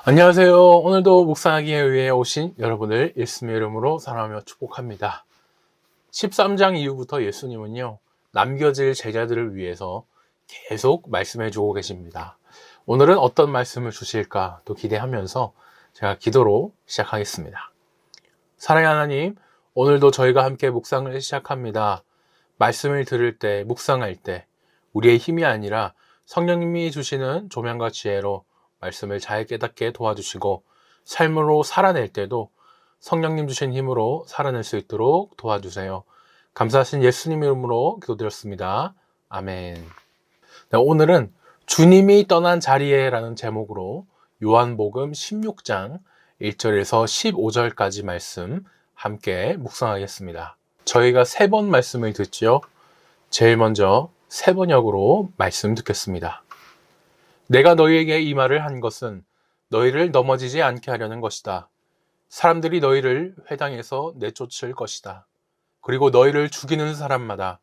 안녕하세요. 오늘도 묵상하기에 위해 오신 여러분을 예수님의 이름으로 사랑하며 축복합니다. 13장 이후부터 예수님은요, 남겨질 제자들을 위해서 계속 말씀해 주고 계십니다. 오늘은 어떤 말씀을 주실까 또 기대하면서 제가 기도로 시작하겠습니다. 사랑의 하나님, 오늘도 저희가 함께 묵상을 시작합니다. 말씀을 들을 때, 묵상할 때 우리의 힘이 아니라 성령님이 주시는 조명과 지혜로 말씀을 잘 깨닫게 도와주시고 삶으로 살아낼 때도 성령님 주신 힘으로 살아낼 수 있도록 도와주세요. 감사하신 예수님 이름으로 기도드렸습니다. 아멘. 네, 오늘은 주님이 떠난 자리에라는 제목으로 요한복음 16장 1절에서 15절까지 말씀 함께 묵상하겠습니다. 저희가 3번 말씀을 듣죠. 제일 먼저 세 번역으로 말씀 듣겠습니다. 내가 너희에게 이 말을 한 것은 너희를 넘어지지 않게 하려는 것이다. 사람들이 너희를 회당에서 내쫓을 것이다. 그리고 너희를 죽이는 사람마다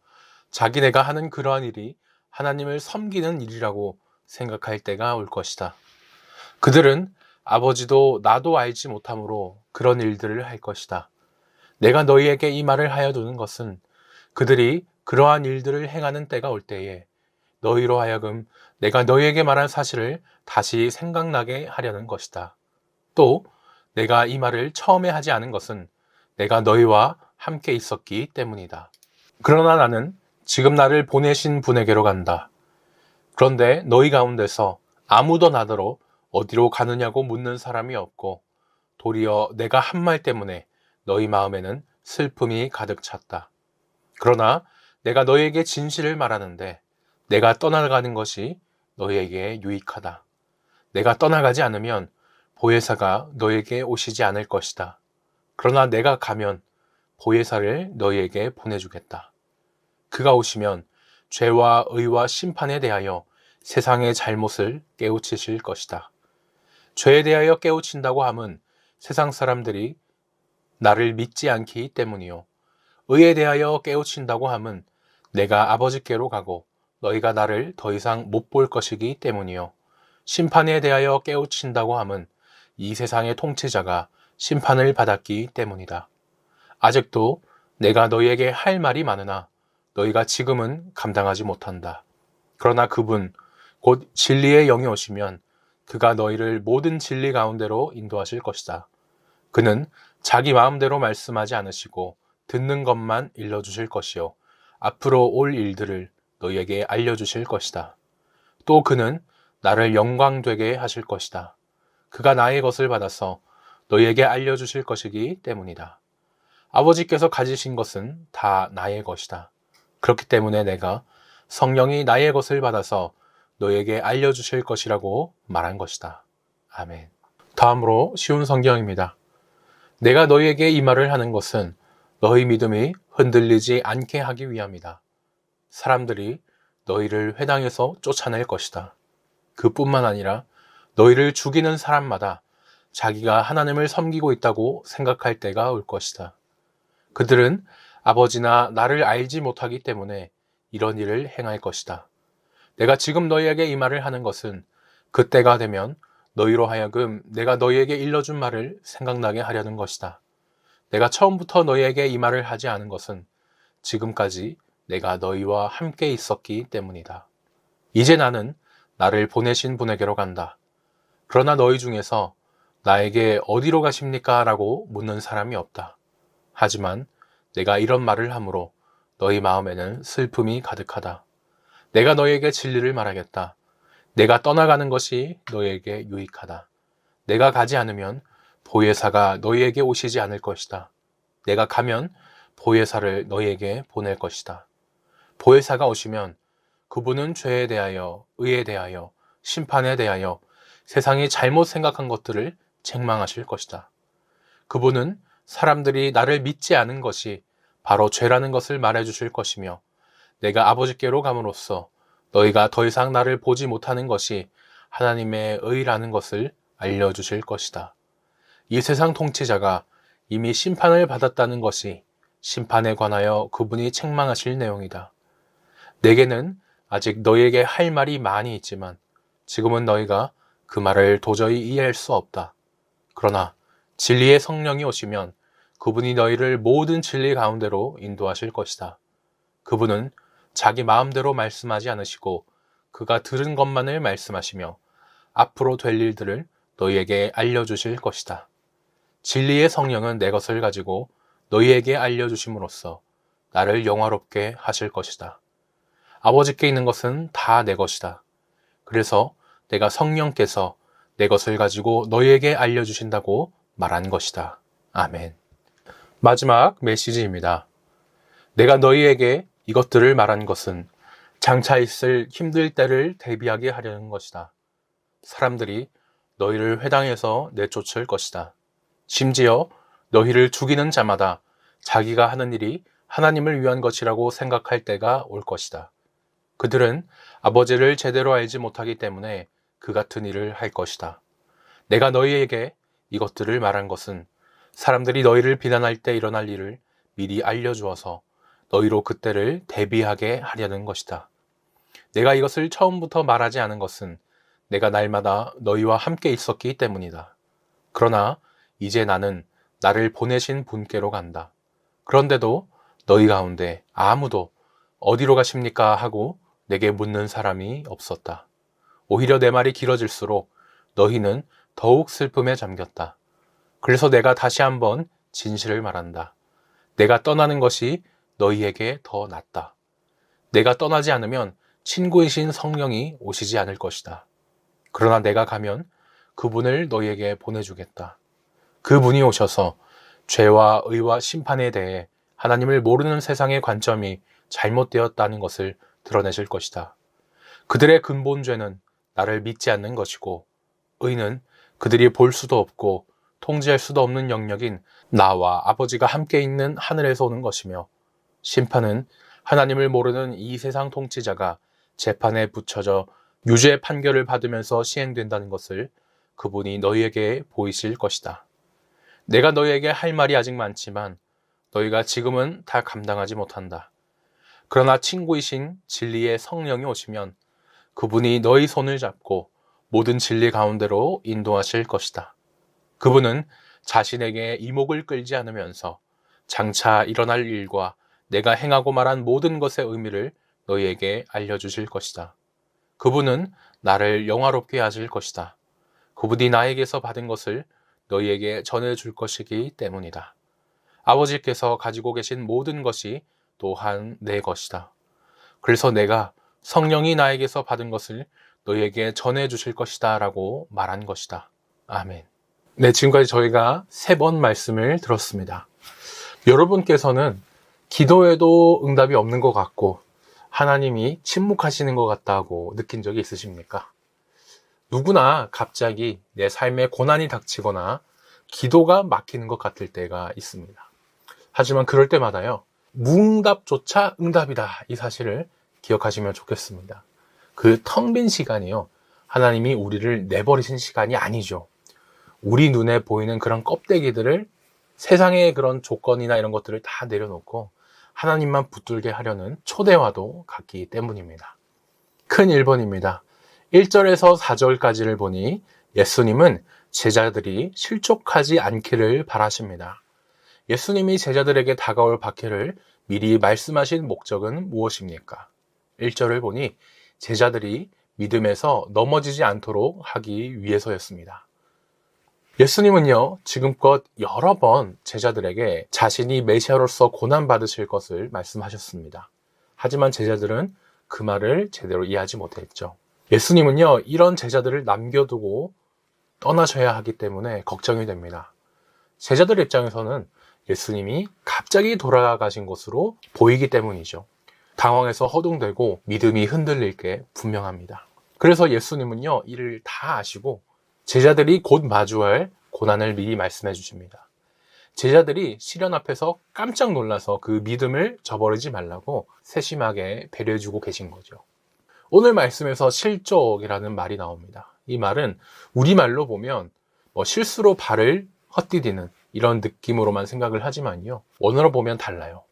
자기네가 하는 그러한 일이 하나님을 섬기는 일이라고 생각할 때가 올 것이다. 그들은 아버지도 나도 알지 못함으로 그런 일들을 할 것이다. 내가 너희에게 이 말을 하여 두는 것은 그들이 그러한 일들을 행하는 때가 올 때에 너희로 하여금 내가 너희에게 말한 사실을 다시 생각나게 하려는 것이다. 또 내가 이 말을 처음에 하지 않은 것은 내가 너희와 함께 있었기 때문이다. 그러나 나는 지금 나를 보내신 분에게로 간다. 그런데 너희 가운데서 아무도 나더러 어디로 가느냐고 묻는 사람이 없고 도리어 내가 한 말 때문에 너희 마음에는 슬픔이 가득 찼다. 그러나 내가 너희에게 진실을 말하는데 내가 떠나가는 것이 너희에게 유익하다. 내가 떠나가지 않으면 보혜사가 너희에게 오시지 않을 것이다. 그러나 내가 가면 보혜사를 너희에게 보내주겠다. 그가 오시면 죄와 의와 심판에 대하여 세상의 잘못을 깨우치실 것이다. 죄에 대하여 깨우친다고 함은 세상 사람들이 나를 믿지 않기 때문이요. 의에 대하여 깨우친다고 함은 내가 아버지께로 가고 너희가 나를 더 이상 못 볼 것이기 때문이요. 심판에 대하여 깨우친다고 함은 이 세상의 통치자가 심판을 받았기 때문이다. 아직도 내가 너희에게 할 말이 많으나 너희가 지금은 감당하지 못한다. 그러나 그분 곧 진리의 영이 오시면 그가 너희를 모든 진리 가운데로 인도하실 것이다. 그는 자기 마음대로 말씀하지 않으시고 듣는 것만 일러주실 것이요 앞으로 올 일들을 너희에게 알려주실 것이다. 또 그는 나를 영광되게 하실 것이다. 그가 나의 것을 받아서 너희에게 알려주실 것이기 때문이다. 아버지께서 가지신 것은 다 나의 것이다. 그렇기 때문에 내가 성령이 나의 것을 받아서 너희에게 알려주실 것이라고 말한 것이다. 아멘. 다음으로 쉬운 성경입니다. 내가 너희에게 이 말을 하는 것은 너희 믿음이 흔들리지 않게 하기 위함이다. 사람들이 너희를 회당에서 쫓아낼 것이다. 그뿐만 아니라 너희를 죽이는 사람마다 자기가 하나님을 섬기고 있다고 생각할 때가 올 것이다. 그들은 아버지나 나를 알지 못하기 때문에 이런 일을 행할 것이다. 내가 지금 너희에게 이 말을 하는 것은 그때가 되면 너희로 하여금 내가 너희에게 일러준 말을 생각나게 하려는 것이다. 내가 처음부터 너희에게 이 말을 하지 않은 것은 지금까지 내가 너희와 함께 있었기 때문이다. 이제 나는 나를 보내신 분에게로 간다. 그러나 너희 중에서 나에게 어디로 가십니까? 라고 묻는 사람이 없다. 하지만 내가 이런 말을 함으로 너희 마음에는 슬픔이 가득하다. 내가 너희에게 진리를 말하겠다. 내가 떠나가는 것이 너희에게 유익하다. 내가 가지 않으면 보혜사가 너희에게 오시지 않을 것이다. 내가 가면 보혜사를 너희에게 보낼 것이다. 보혜사가 오시면 그분은 죄에 대하여, 의에 대하여, 심판에 대하여 세상이 잘못 생각한 것들을 책망하실 것이다. 그분은 사람들이 나를 믿지 않은 것이 바로 죄라는 것을 말해주실 것이며 내가 아버지께로 감으로써 너희가 더 이상 나를 보지 못하는 것이 하나님의 의라는 것을 알려주실 것이다. 이 세상 통치자가 이미 심판을 받았다는 것이 심판에 관하여 그분이 책망하실 내용이다. 내게는 아직 너희에게 할 말이 많이 있지만 지금은 너희가 그 말을 도저히 이해할 수 없다. 그러나 진리의 성령이 오시면 그분이 너희를 모든 진리 가운데로 인도하실 것이다. 그분은 자기 마음대로 말씀하지 않으시고 그가 들은 것만을 말씀하시며 앞으로 될 일들을 너희에게 알려주실 것이다. 진리의 성령은 내 것을 가지고 너희에게 알려주심으로써 나를 영화롭게 하실 것이다. 아버지께 있는 것은 다 내 것이다. 그래서 내가 성령께서 내 것을 가지고 너희에게 알려주신다고 말한 것이다. 아멘. 마지막 메시지입니다. 내가 너희에게 이것들을 말한 것은 장차 있을 힘들 때를 대비하게 하려는 것이다. 사람들이 너희를 회당에서 내쫓을 것이다. 심지어 너희를 죽이는 자마다 자기가 하는 일이 하나님을 위한 것이라고 생각할 때가 올 것이다. 그들은 아버지를 제대로 알지 못하기 때문에 그 같은 일을 할 것이다. 내가 너희에게 이것들을 말한 것은 사람들이 너희를 비난할 때 일어날 일을 미리 알려주어서 너희로 그때를 대비하게 하려는 것이다. 내가 이것을 처음부터 말하지 않은 것은 내가 날마다 너희와 함께 있었기 때문이다. 그러나 이제 나는 나를 보내신 분께로 간다. 그런데도 너희 가운데 아무도 어디로 가십니까 하고 내게 묻는 사람이 없었다. 오히려 내 말이 길어질수록 너희는 더욱 슬픔에 잠겼다. 그래서 내가 다시 한번 진실을 말한다. 내가 떠나는 것이 너희에게 더 낫다. 내가 떠나지 않으면 친구이신 성령이 오시지 않을 것이다. 그러나 내가 가면 그분을 너희에게 보내주겠다. 그분이 오셔서 죄와 의와 심판에 대해 하나님을 모르는 세상의 관점이 잘못되었다는 것을 드러내실 것이다. 그들의 근본 죄는 나를 믿지 않는 것이고, 의는 그들이 볼 수도 없고 통제할 수도 없는 영역인 나와 아버지가 함께 있는 하늘에서 오는 것이며, 심판은 하나님을 모르는 이 세상 통치자가 재판에 붙여져 유죄 판결을 받으면서 시행된다는 것을 그분이 너희에게 보이실 것이다. 내가 너희에게 할 말이 아직 많지만 너희가 지금은 다 감당하지 못한다. 그러나 친구이신 진리의 성령이 오시면 그분이 너희 손을 잡고 모든 진리 가운데로 인도하실 것이다. 그분은 자신에게 이목을 끌지 않으면서 장차 일어날 일과 내가 행하고 말한 모든 것의 의미를 너희에게 알려주실 것이다. 그분은 나를 영화롭게 하실 것이다. 그분이 나에게서 받은 것을 너희에게 전해줄 것이기 때문이다. 아버지께서 가지고 계신 모든 것이 또한 내 것이다. 그래서 내가 성령이 나에게서 받은 것을 너희에게 전해주실 것이다 라고 말한 것이다. 아멘. 네, 지금까지 저희가 3번 말씀을 들었습니다. 여러분께서는 기도에도 응답이 없는 것 같고 하나님이 침묵하시는 것 같다고 느낀 적이 있으십니까? 누구나 갑자기 내 삶에 고난이 닥치거나 기도가 막히는 것 같을 때가 있습니다. 하지만 그럴 때마다요, 무응답조차 응답이다, 이 사실을 기억하시면 좋겠습니다. 그 텅 빈 시간이요, 하나님이 우리를 내버리신 시간이 아니죠. 우리 눈에 보이는 그런 껍데기들을, 세상의 그런 조건이나 이런 것들을 다 내려놓고 하나님만 붙들게 하려는 초대와도 같기 때문입니다. 큰 1번입니다. 1절에서 4절까지를 보니 예수님은 제자들이 실족하지 않기를 바라십니다. 예수님이 제자들에게 다가올 박해를 미리 말씀하신 목적은 무엇입니까? 1절을 보니 제자들이 믿음에서 넘어지지 않도록 하기 위해서였습니다. 예수님은요, 지금껏 여러 번 제자들에게 자신이 메시아로서 고난받으실 것을 말씀하셨습니다. 하지만 제자들은 그 말을 제대로 이해하지 못했죠. 예수님은요, 이런 제자들을 남겨두고 떠나셔야 하기 때문에 걱정이 됩니다. 제자들 입장에서는 예수님이 갑자기 돌아가신 것으로 보이기 때문이죠. 당황해서 허둥대고 믿음이 흔들릴 게 분명합니다. 그래서 예수님은요, 이를 다 아시고 제자들이 곧 마주할 고난을 미리 말씀해 주십니다. 제자들이 시련 앞에서 깜짝 놀라서 그 믿음을 저버리지 말라고 세심하게 배려해 주고 계신 거죠. 오늘 말씀에서 실족이라는 말이 나옵니다. 이 말은 우리말로 보면 실수로 발을 헛디디는 이런 느낌으로만 생각을 하지만요, 원어로 보면 달라요.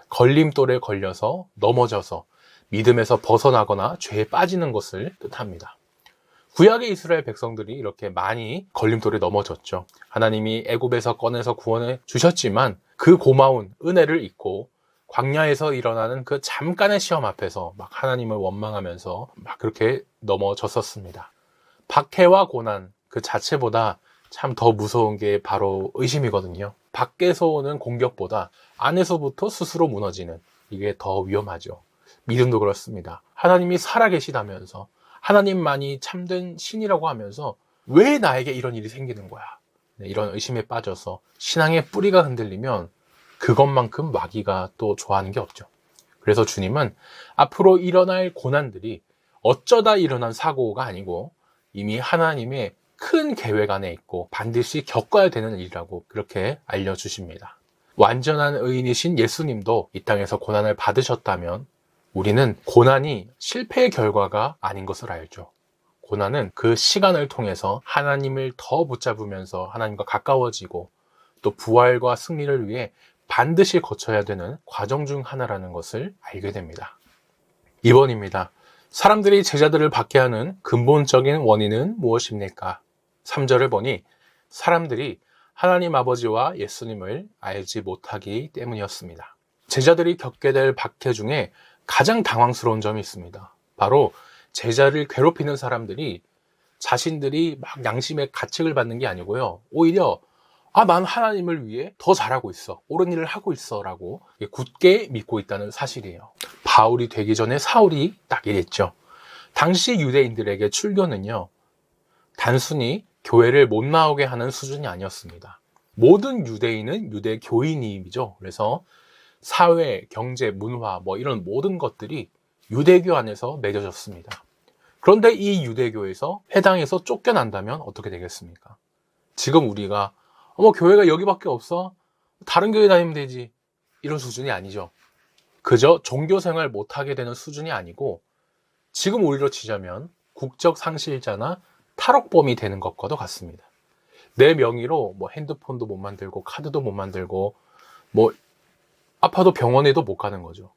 걸림돌에 걸려서 넘어져서 믿음에서 벗어나거나 죄에 빠지는 것을 뜻합니다. 구약의 이스라엘 백성들이 이렇게 많이 걸림돌에 넘어졌죠. 하나님이 애굽에서 꺼내서 구원해 주셨지만 그 고마운 은혜를 잊고 광야에서 일어나는 그 잠깐의 시험 앞에서 막 하나님을 원망하면서 막 그렇게 넘어졌었습니다. 박해와 고난 그 자체보다 참 더 무서운 게 바로 의심이거든요. 밖에서 오는 공격보다 안에서부터 스스로 무너지는 이게 더 위험하죠. 믿음도 그렇습니다. 하나님이 살아계시다면서 하나님만이 참된 신이라고 하면서 왜 나에게 이런 일이 생기는 거야? 이런 의심에 빠져서 신앙의 뿌리가 흔들리면 그것만큼 마귀가 또 좋아하는 게 없죠. 그래서 주님은 앞으로 일어날 고난들이 어쩌다 일어난 사고가 아니고 이미 하나님의 큰 계획 안에 있고 반드시 겪어야 되는 일이라고 그렇게 알려주십니다. 완전한 의인이신 예수님도 이 땅에서 고난을 받으셨다면 우리는 고난이 실패의 결과가 아닌 것을 알죠. 고난은 그 시간을 통해서 하나님을 더 붙잡으면서 하나님과 가까워지고 또 부활과 승리를 위해 반드시 거쳐야 되는 과정 중 하나라는 것을 알게 됩니다. 2번입니다. 사람들이 제자들을 박해하는 근본적인 원인은 무엇입니까? 3절을 보니 사람들이 하나님 아버지와 예수님을 알지 못하기 때문이었습니다. 제자들이 겪게 될 박해 중에 가장 당황스러운 점이 있습니다. 바로 제자를 괴롭히는 사람들이 자신들이 막 양심의 가책을 받는 게 아니고요. 오히려 난 하나님을 위해 더 잘하고 있어. 옳은 일을 하고 있어. 라고 굳게 믿고 있다는 사실이에요. 바울이 되기 전에 사울이 딱 이랬죠. 당시 유대인들에게 출교는요. 단순히 교회를 못 나오게 하는 수준이 아니었습니다. 모든 유대인은 유대 교인이죠. 그래서 사회, 경제, 문화 이런 모든 것들이 유대교 안에서 맺어졌습니다. 그런데 이 유대교에서 회당에서 쫓겨난다면 어떻게 되겠습니까? 지금 우리가 교회가 여기밖에 없어? 다른 교회 다니면 되지. 이런 수준이 아니죠. 그저 종교생활 못하게 되는 수준이 아니고 지금 우리로 치자면 국적 상실자나 탈옥범이 되는 것과도 같습니다. 내 명의로 핸드폰도 못 만들고 카드도 못 만들고 아파도 병원에도 못 가는 거죠.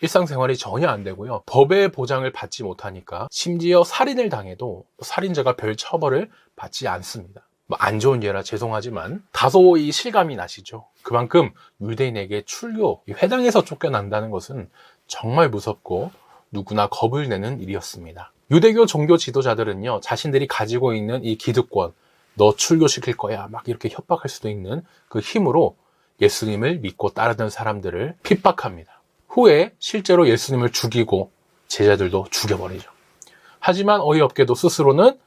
일상생활이 전혀 안 되고요. 법의 보장을 받지 못하니까 심지어 살인을 당해도 살인자가 별 처벌을 받지 않습니다. 안 좋은 예라 죄송하지만 다소 이 실감이 나시죠. 그만큼 유대인에게 출교, 회당에서 쫓겨난다는 것은 정말 무섭고 누구나 겁을 내는 일이었습니다. 유대교 종교 지도자들은요, 자신들이 가지고 있는 이 기득권, 너 출교시킬 거야, 막 이렇게 협박할 수도 있는 그 힘으로 예수님을 믿고 따르던 사람들을 핍박합니다. 후에 실제로 예수님을 죽이고 제자들도 죽여버리죠. 하지만 어이없게도 스스로는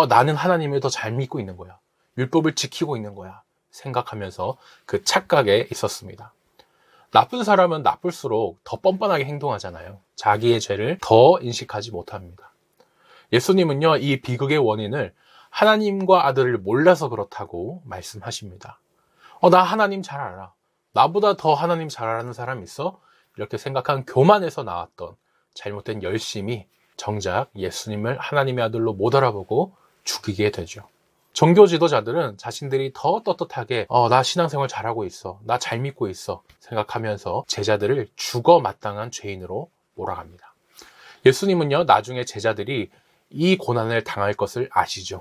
나는 하나님을 더 잘 믿고 있는 거야. 율법을 지키고 있는 거야. 생각하면서 그 착각에 있었습니다. 나쁜 사람은 나쁠수록 더 뻔뻔하게 행동하잖아요. 자기의 죄를 더 인식하지 못합니다. 예수님은요, 이 비극의 원인을 하나님과 아들을 몰라서 그렇다고 말씀하십니다. 나 하나님 잘 알아. 나보다 더 하나님 잘 아는 사람 있어? 이렇게 생각한 교만에서 나왔던 잘못된 열심이 정작 예수님을 하나님의 아들로 못 알아보고 죽이게 되죠. 종교 지도자들은 자신들이 더 떳떳하게 나 신앙생활 잘하고 있어. 나 잘 믿고 있어. 생각하면서 제자들을 죽어 마땅한 죄인으로 몰아갑니다. 예수님은요, 나중에 제자들이 이 고난을 당할 것을 아시죠.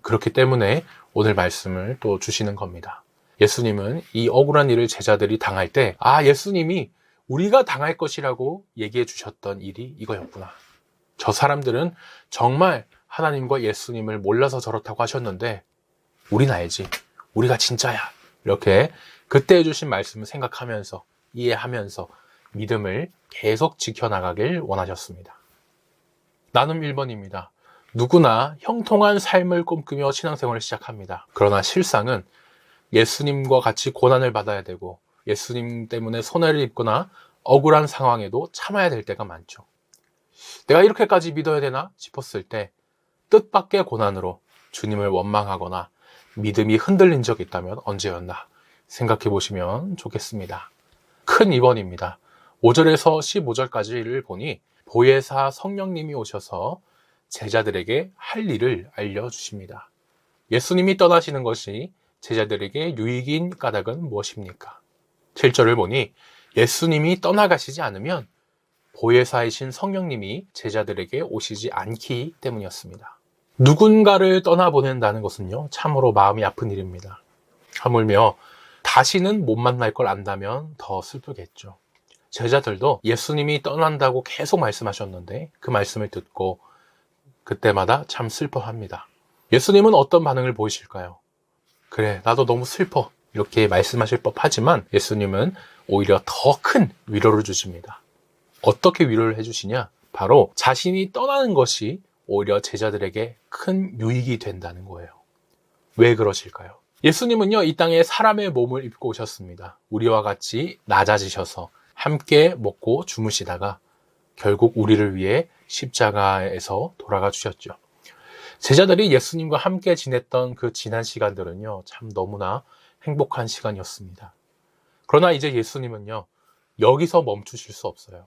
그렇기 때문에 오늘 말씀을 또 주시는 겁니다. 예수님은 이 억울한 일을 제자들이 당할 때 예수님이 우리가 당할 것이라고 얘기해 주셨던 일이 이거였구나. 저 사람들은 정말 하나님과 예수님을 몰라서 저렇다고 하셨는데 우린 알지. 우리가 진짜야. 이렇게 그때 해주신 말씀을 생각하면서 이해하면서 믿음을 계속 지켜나가길 원하셨습니다. 나눔 1번입니다. 누구나 형통한 삶을 꿈꾸며 신앙생활을 시작합니다. 그러나 실상은 예수님과 같이 고난을 받아야 되고 예수님 때문에 손해를 입거나 억울한 상황에도 참아야 될 때가 많죠. 내가 이렇게까지 믿어야 되나 싶었을 때 뜻밖의 고난으로 주님을 원망하거나 믿음이 흔들린 적이 있다면 언제였나 생각해 보시면 좋겠습니다. 큰 2번입니다. 5절에서 15절까지를 보니 보혜사 성령님이 오셔서 제자들에게 할 일을 알려주십니다. 예수님이 떠나시는 것이 제자들에게 유익인 까닭은 무엇입니까? 7절을 보니 예수님이 떠나가시지 않으면 보혜사이신 성령님이 제자들에게 오시지 않기 때문이었습니다. 누군가를 떠나보낸다는 것은요, 참으로 마음이 아픈 일입니다. 하물며 다시는 못 만날 걸 안다면 더 슬프겠죠. 제자들도 예수님이 떠난다고 계속 말씀하셨는데 그 말씀을 듣고 그때마다 참 슬퍼합니다. 예수님은 어떤 반응을 보이실까요? 그래, 나도 너무 슬퍼, 이렇게 말씀하실 법하지만 예수님은 오히려 더 큰 위로를 주십니다. 어떻게 위로를 해주시냐? 바로 자신이 떠나는 것이 오히려 제자들에게 큰 유익이 된다는 거예요. 왜 그러실까요? 예수님은요, 이 땅에 사람의 몸을 입고 오셨습니다. 우리와 같이 낮아지셔서 함께 먹고 주무시다가 결국 우리를 위해 십자가에서 돌아가 주셨죠. 제자들이 예수님과 함께 지냈던 그 지난 시간들은요, 참 너무나 행복한 시간이었습니다. 그러나 이제 예수님은요, 여기서 멈추실 수 없어요.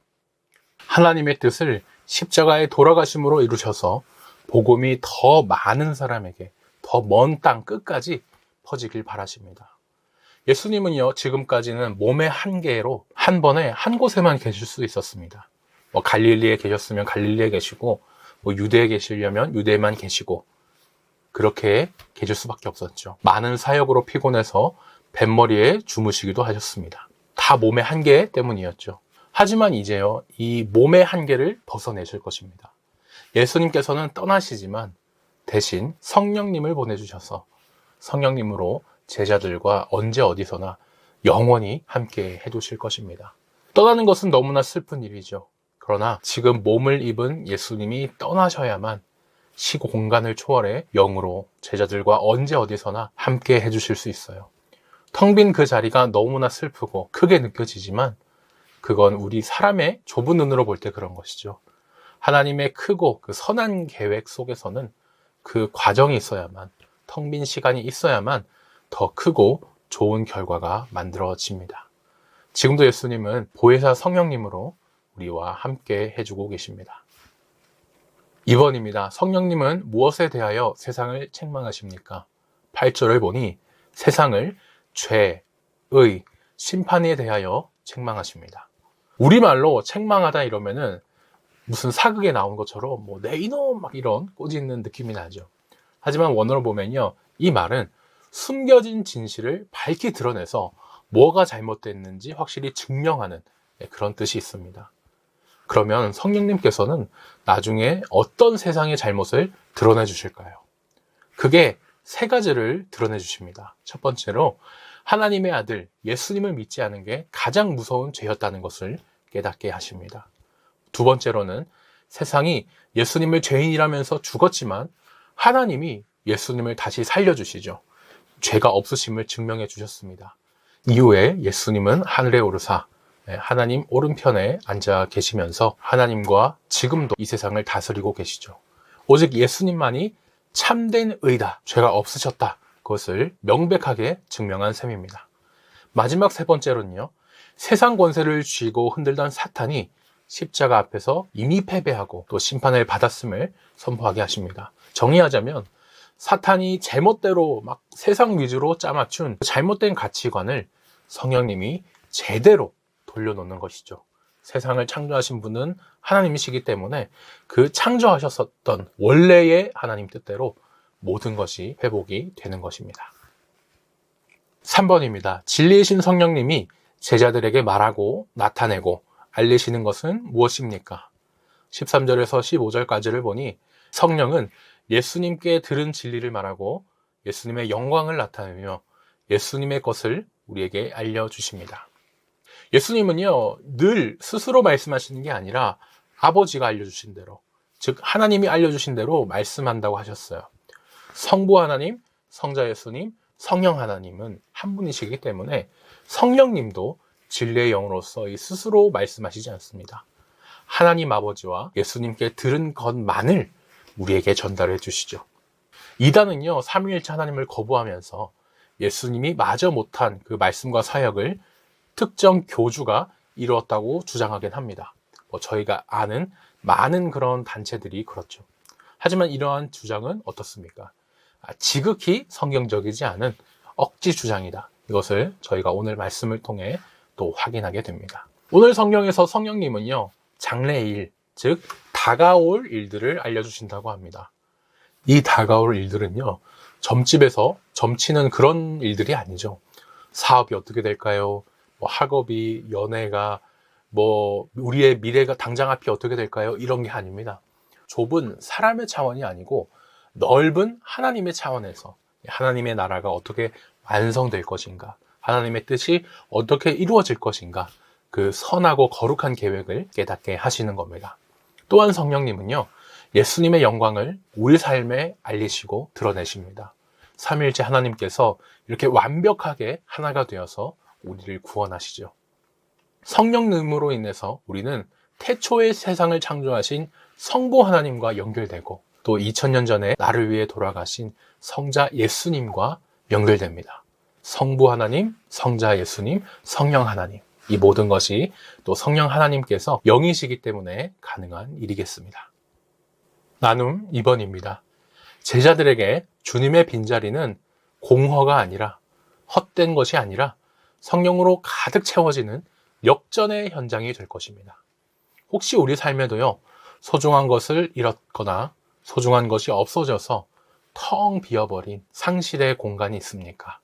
하나님의 뜻을 십자가에 돌아가심으로 이루셔서 복음이 더 많은 사람에게 더 먼 땅 끝까지 퍼지길 바라십니다. 예수님은요, 지금까지는 몸의 한계로 한 번에 한 곳에만 계실 수 있었습니다. 갈릴리에 계셨으면 갈릴리에 계시고, 유대에 계시려면 유대에만 계시고, 그렇게 계실 수밖에 없었죠. 많은 사역으로 피곤해서 뱃머리에 주무시기도 하셨습니다. 다 몸의 한계 때문이었죠. 하지만 이제요, 이 몸의 한계를 벗어내실 것입니다. 예수님께서는 떠나시지만 대신 성령님을 보내주셔서 성령님으로 제자들과 언제 어디서나 영원히 함께 해두실 것입니다. 떠나는 것은 너무나 슬픈 일이죠. 그러나 지금 몸을 입은 예수님이 떠나셔야만 시고 공간을 초월해 영으로 제자들과 언제 어디서나 함께 해주실 수 있어요. 텅 빈 그 자리가 너무나 슬프고 크게 느껴지지만 그건 우리 사람의 좁은 눈으로 볼 때 그런 것이죠. 하나님의 크고 그 선한 계획 속에서는 그 과정이 있어야만, 텅 빈 시간이 있어야만 더 크고 좋은 결과가 만들어집니다. 지금도 예수님은 보혜사 성령님으로 우리와 함께 해주고 계십니다. 2번입니다. 성령님은 무엇에 대하여 세상을 책망하십니까? 8절을 보니 세상을 죄, 의, 심판에 대하여 책망하십니다. 우리말로 책망하다 이러면은 무슨 사극에 나온 것처럼 내 이놈 막 이런 꼬집는 느낌이 나죠. 하지만 원어로 보면요, 이 말은 숨겨진 진실을 밝히 드러내서 뭐가 잘못됐는지 확실히 증명하는 그런 뜻이 있습니다. 그러면 성령님께서는 나중에 어떤 세상의 잘못을 드러내 주실까요? 그게 세 가지를 드러내 주십니다. 첫 번째로 하나님의 아들 예수님을 믿지 않은 게 가장 무서운 죄였다는 것을 깨닫게 하십니다. 두 번째로는 세상이 예수님을 죄인이라면서 죽었지만 하나님이 예수님을 다시 살려주시죠. 죄가 없으심을 증명해 주셨습니다. 이후에 예수님은 하늘에 오르사 하나님 오른편에 앉아 계시면서 하나님과 지금도 이 세상을 다스리고 계시죠. 오직 예수님만이 참된 의다, 죄가 없으셨다, 그것을 명백하게 증명한 셈입니다. 마지막 세 번째로는요, 세상 권세를 쥐고 흔들던 사탄이 십자가 앞에서 이미 패배하고 또 심판을 받았음을 선포하게 하십니다. 정의하자면 사탄이 제멋대로 막 세상 위주로 짜맞춘 잘못된 가치관을 성령님이 제대로 돌려놓는 것이죠. 세상을 창조하신 분은 하나님이시기 때문에 그 창조하셨었던 원래의 하나님 뜻대로 모든 것이 회복이 되는 것입니다. 3번입니다. 진리이신 성령님이 제자들에게 말하고 나타내고 알리시는 것은 무엇입니까? 13절에서 15절까지를 보니 성령은 예수님께 들은 진리를 말하고 예수님의 영광을 나타내며 예수님의 것을 우리에게 알려주십니다. 예수님은요, 늘 스스로 말씀하시는 게 아니라 아버지가 알려주신 대로, 즉 하나님이 알려주신 대로 말씀한다고 하셨어요. 성부 하나님, 성자 예수님, 성령 하나님은 한 분이시기 때문에 성령님도 진리의 영으로서 스스로 말씀하시지 않습니다. 하나님 아버지와 예수님께 들은 것만을 우리에게 전달해 주시죠. 이단은요, 삼위일체 하나님을 거부하면서 예수님이 마저 못한 그 말씀과 사역을 특정 교주가 이루었다고 주장하긴 합니다. 저희가 아는 많은 그런 단체들이 그렇죠. 하지만 이러한 주장은 어떻습니까? 지극히 성경적이지 않은 억지 주장이다. 이것을 저희가 오늘 말씀을 통해 또 확인하게 됩니다. 오늘 성경에서 성령님은요, 장래일, 즉 다가올 일들을 알려주신다고 합니다. 이 다가올 일들은요, 점집에서 점치는 그런 일들이 아니죠. 사업이 어떻게 될까요? 뭐 학업이, 연애가, 뭐 우리의 미래가 당장 앞이 어떻게 될까요? 이런 게 아닙니다. 좁은 사람의 차원이 아니고 넓은 하나님의 차원에서 하나님의 나라가 어떻게 완성될 것인가, 하나님의 뜻이 어떻게 이루어질 것인가, 그 선하고 거룩한 계획을 깨닫게 하시는 겁니다. 또한 성령님은요, 예수님의 영광을 우리 삶에 알리시고 드러내십니다. 삼위일체 하나님께서 이렇게 완벽하게 하나가 되어서 우리를 구원하시죠. 성령님으로 인해서 우리는 태초의 세상을 창조하신 성부 하나님과 연결되고, 또 2000년 전에 나를 위해 돌아가신 성자 예수님과 연결됩니다. 성부 하나님, 성자 예수님, 성령 하나님, 이 모든 것이 또 성령 하나님께서 영이시기 때문에 가능한 일이겠습니다. 나눔 2번입니다. 제자들에게 주님의 빈자리는 공허가 아니라, 헛된 것이 아니라 성령으로 가득 채워지는 역전의 현장이 될 것입니다. 혹시 우리 삶에도요, 소중한 것을 잃었거나 소중한 것이 없어져서 텅 비어버린 상실의 공간이 있습니까?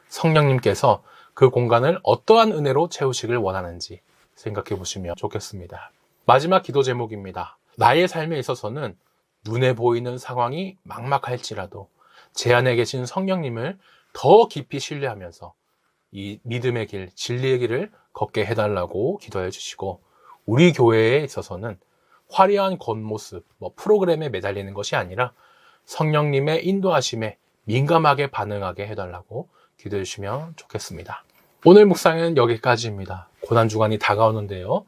성령님께서 그 공간을 어떠한 은혜로 채우시길 원하는지 생각해 보시면 좋겠습니다. 마지막 기도 제목입니다. 나의 삶에 있어서는 눈에 보이는 상황이 막막할지라도 제 안에 계신 성령님을 더 깊이 신뢰하면서 이 믿음의 길, 진리의 길을 걷게 해달라고 기도해 주시고, 우리 교회에 있어서는 화려한 겉모습, 프로그램에 매달리는 것이 아니라 성령님의 인도하심에 민감하게 반응하게 해달라고 기도해 주시면 좋겠습니다. 오늘 묵상은 여기까지입니다. 고난주간이 다가오는데요,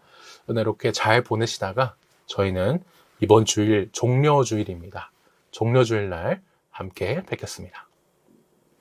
은혜롭게 잘 보내시다가 저희는 이번 주일 종려주일입니다. 종려주일날 함께 뵙겠습니다.